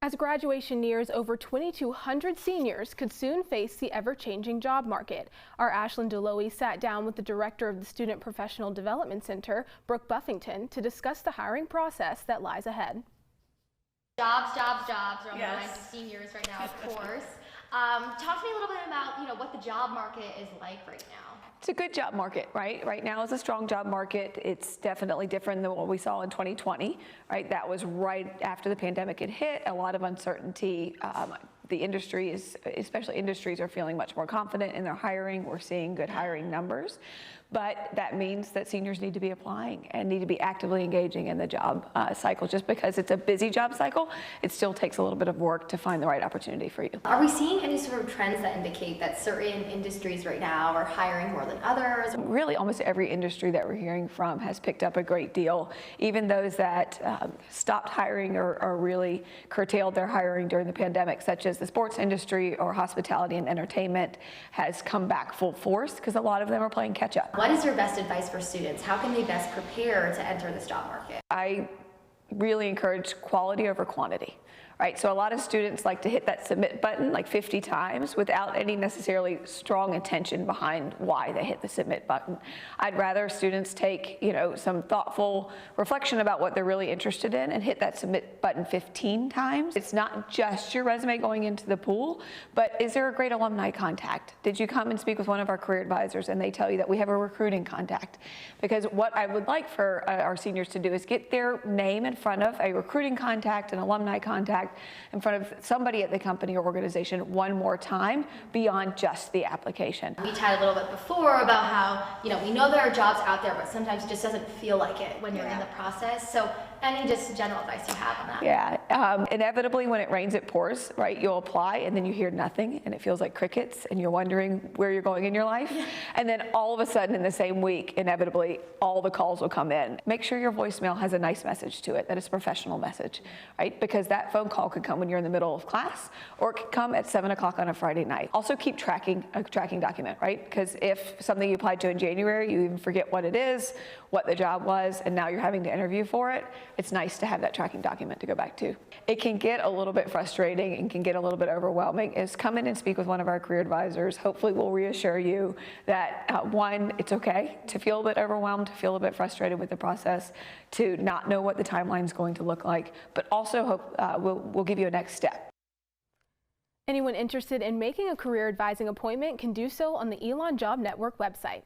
As graduation nears, over 2,200 seniors could soon face the ever-changing job market. Our Ashlyn Deloe sat down with the director of the Student Professional Development Center, Brooke Buffington, to discuss the hiring process that lies ahead. Jobs are on the mind for seniors right now, of course. Talk to me a little bit about, what the job market is like right now. It's a good job market, right? Right now is a strong job market. It's definitely different than what we saw in 2020, right? That was right after the pandemic had hit, a lot of uncertainty. The industries, especially industries, are feeling much more confident in their hiring. We're seeing good hiring numbers, but that means that seniors need to be applying and need to be actively engaging in the job cycle. Just because it's a busy job cycle, it still takes a little bit of work to find the right opportunity for you. Are we seeing any sort of trends that indicate that certain industries right now are hiring more than others? Really, almost every industry that we're hearing from has picked up a great deal. Even those that stopped hiring or really curtailed their hiring during the pandemic, such as the sports industry or hospitality and entertainment, has come back full force because a lot of them are playing catch up. What is your best advice for students? How can they best prepare to enter this job market? I really encourage quality over quantity. Right, so a lot of students like to hit that submit button like 50 times without any necessarily strong intention behind why they hit the submit button. I'd rather students take, some thoughtful reflection about what they're really interested in and hit that submit button 15 times. It's not just your resume going into the pool, but is there a great alumni contact? Did you come and speak with one of our career advisors and they tell you that we have a recruiting contact? Because what I would like for our seniors to do is get their name in front of a recruiting contact, an alumni contact, in front of somebody at the company or organization one more time beyond just the application. We chatted a little bit before about how, we know there are jobs out there, but sometimes it just doesn't feel like it when you're in the process. So any just general advice you have on that? Yeah, inevitably when it rains, it pours, right? You'll apply and then you hear nothing and it feels like crickets and you're wondering where you're going in your life. And then all of a sudden in the same week, inevitably, all the calls will come in. Make sure your voicemail has a nice message to it, that it's a professional message, right? Because that phone call could come when you're in the middle of class, or it could come at 7 o'clock on a Friday night. Also keep a tracking document, right? Because if something you applied to in January, you even forget what it is, what the job was, and now you're having to interview for it, it's nice to have that tracking document to go back to. It can get a little bit frustrating and can get a little bit overwhelming. Is come in and speak with one of our career advisors. Hopefully we'll reassure you that one, it's okay to feel a bit overwhelmed, to feel a bit frustrated with the process, to not know what the timeline is going to look like, but also hope we'll give you a next step. Anyone interested in making a career advising appointment can do so on the Elon Job Network website.